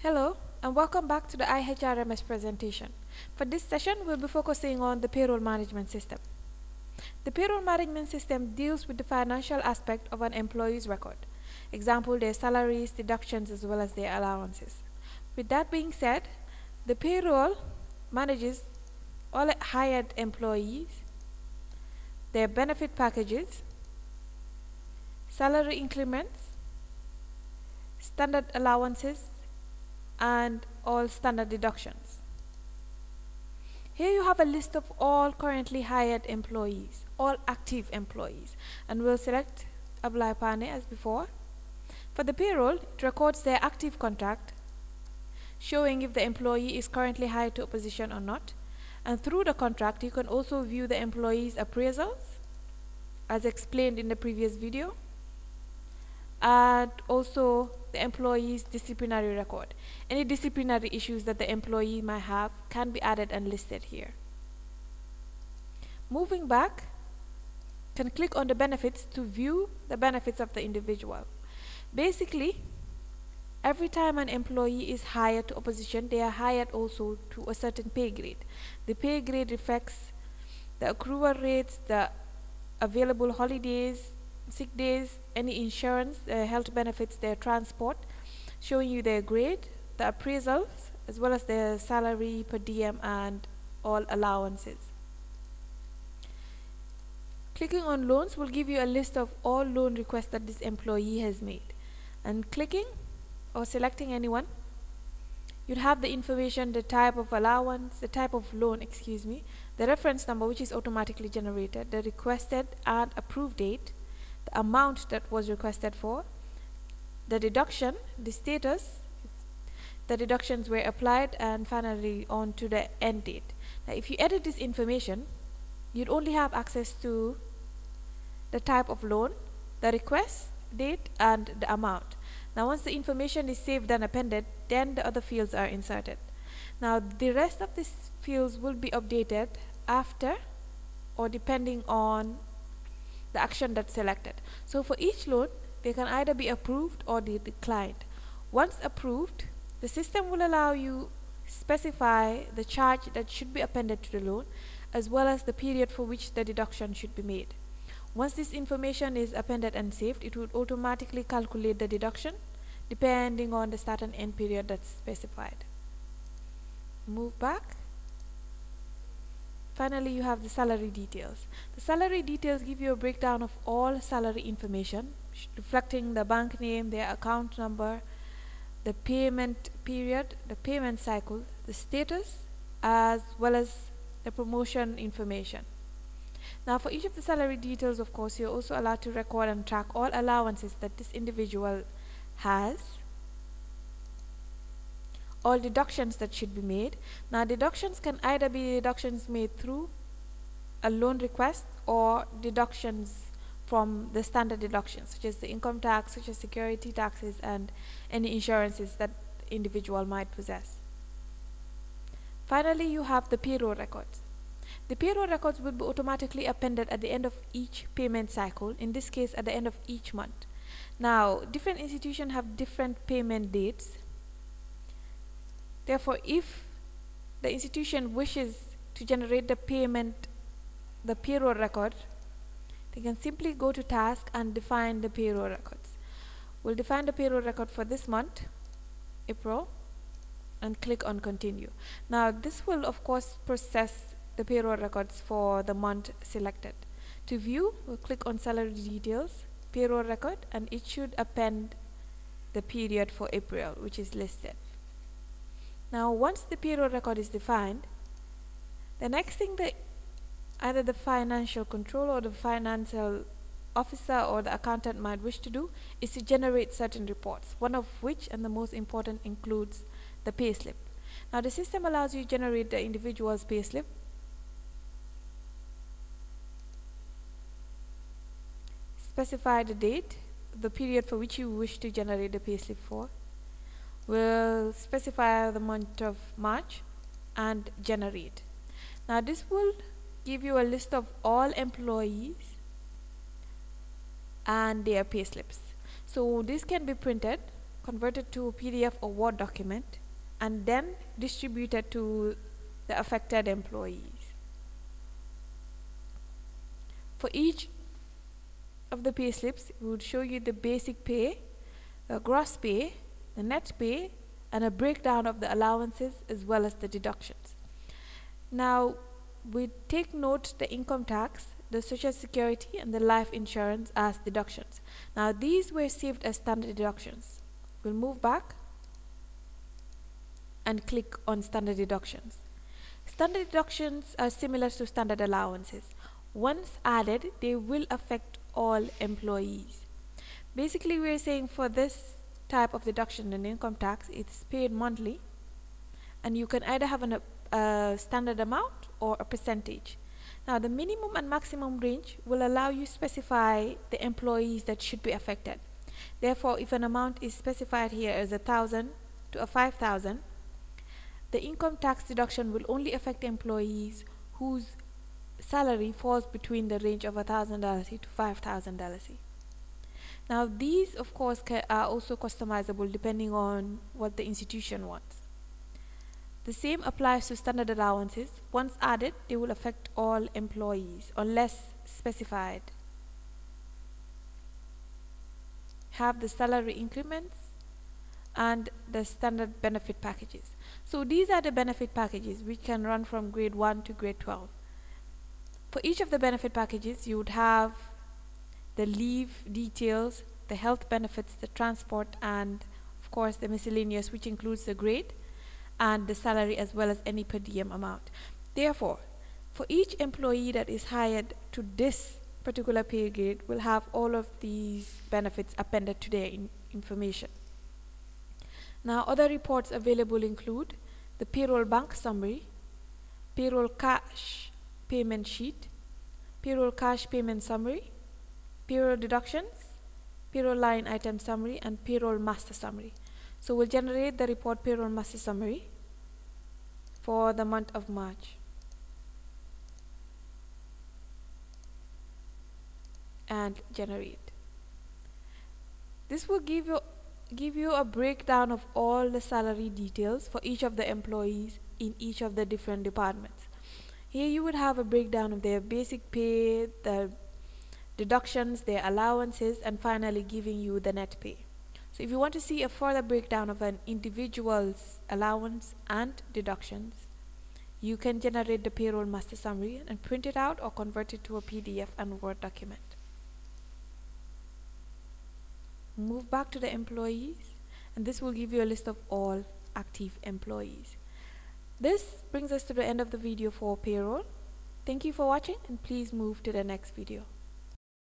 Hello, and welcome back to the IHRMS presentation. For this session, we'll be focusing on the payroll management system. The payroll management system deals with the financial aspect of an employee's record. Example, their salaries, deductions, as well as their allowances. With that being said, the payroll manages all hired employees, their benefit packages, salary increments, standard allowances, and all standard deductions. Here you have a list of all currently hired employees, all active employees, and we'll select Apply Pane as before. For the payroll, it records their active contract, showing if the employee is currently hired to a position or not. And through the contract, you can also view the employee's appraisals, as explained in the previous video, and also the employee's disciplinary record. Any disciplinary issues that the employee might have can be added and listed here. Moving back, can click on the benefits to view the benefits of the individual. Basically, every time an employee is hired to a position, they are hired also to a certain pay grade. The pay grade reflects the accrual rates, the available holidays, sick days, any insurance, health benefits, their transport, showing you their grade, the appraisals, as well as their salary, per diem, and all allowances. Clicking on loans will give you a list of all loan requests that this employee has made. And clicking or selecting anyone, you'd have the information, the type of allowance, the type of loan, the reference number, which is automatically generated, the requested and approved date, the amount that was requested for, the deduction, the status, the deductions were applied, and finally on to the end date. Now if you edit this information, you'd only have access to the type of loan, the request date, and the amount. Now once the information is saved and appended, then the other fields are inserted. Now the rest of these fields will be updated after or depending on the action that's selected. So for each loan, they can either be approved or declined. Once approved, the system will allow you specify the charge that should be appended to the loan, as well as the period for which the deduction should be made. Once this information is appended and saved, it would automatically calculate the deduction depending on the start and end period that's specified. Move back. Finally, you have the salary details. The salary details give you a breakdown of all salary information, reflecting the bank name, their account number, the payment period, the payment cycle, the status, as well as the promotion information. Now for each of the salary details, of course, you're also allowed to record and track all allowances that this individual has, all deductions that should be made. Now deductions can either be deductions made through a loan request or deductions from the standard deductions, such as the income tax, such as security taxes, and any insurances that the individual might possess. Finally, you have the payroll records. The payroll records will be automatically appended at the end of each payment cycle, in this case at the end of each month. Now, different institutions have different payment dates. Therefore, if the institution wishes to generate the payroll record, they can simply go to task and define the payroll records. We'll define the payroll record for this month, April, and click on continue. Now this will of course process the payroll records for the month selected. To view, we'll click on salary details, payroll record, and it should append the period for April, which is listed. Now once the payroll record is defined, the next thing that either the financial controller or the financial officer or the accountant might wish to do is to generate certain reports, one of which, and the most important, includes the payslip. Now the system allows you to generate the individual's payslip, specify the date, the period for which you wish to generate the payslip for. We'll specify the month of March and generate. Now this will give you a list of all employees and their payslips. So this can be printed convert it to a PDF or Word document, and then distribute it to the affected employees. For each of the pay slips, we would show you the basic pay, the gross pay, the net pay, and a breakdown of the allowances as well as the deductions. Now, we take note the income tax, the social security, and the life insurance as deductions. Now, these were saved as standard deductions. We'll move back and click on standard deductions. Standard deductions are similar to standard allowances. Once added, they will affect all employees. Basically, we're saying for this type of deduction in income tax, it's paid monthly, and you can either have a standard amount or a percentage. Now, the minimum and maximum range will allow you to specify the employees that should be affected. Therefore, if an amount is specified here as 1,000 to 5,000, the income tax deduction will only affect employees whose salary falls between the range of $1,000 to $5,000. Now, these of course are also customizable depending on what the institution wants. The same applies to standard allowances. Once added, they will affect all employees unless specified. Have the salary increments and the standard benefit packages. So these are the benefit packages which can run from grade 1 to grade 12. For each of the benefit packages, you would have the leave details, the health benefits, the transport, and of course the miscellaneous, which includes the grade and the salary as well as any per diem amount. Therefore, for each employee that is hired to this particular pay grade will have all of these benefits appended to their information. Now, other reports available include the payroll bank summary, payroll cash payment sheet, payroll cash payment summary, payroll deductions, payroll line item summary, and payroll master summary. So we'll generate the report payroll master summary for the month of March. And generate. This will give you a breakdown of all the salary details for each of the employees in each of the different departments. Here you would have a breakdown of their basic pay, the deductions, their allowances, and finally giving you the net pay. So if you want to see a further breakdown of an individual's allowance and deductions, you can generate the payroll master summary and print it out or convert it to a PDF and Word document. Move back to the employees, and this will give you a list of all active employees. This brings us to the end of the video for payroll. Thank you for watching, and please move to the next video.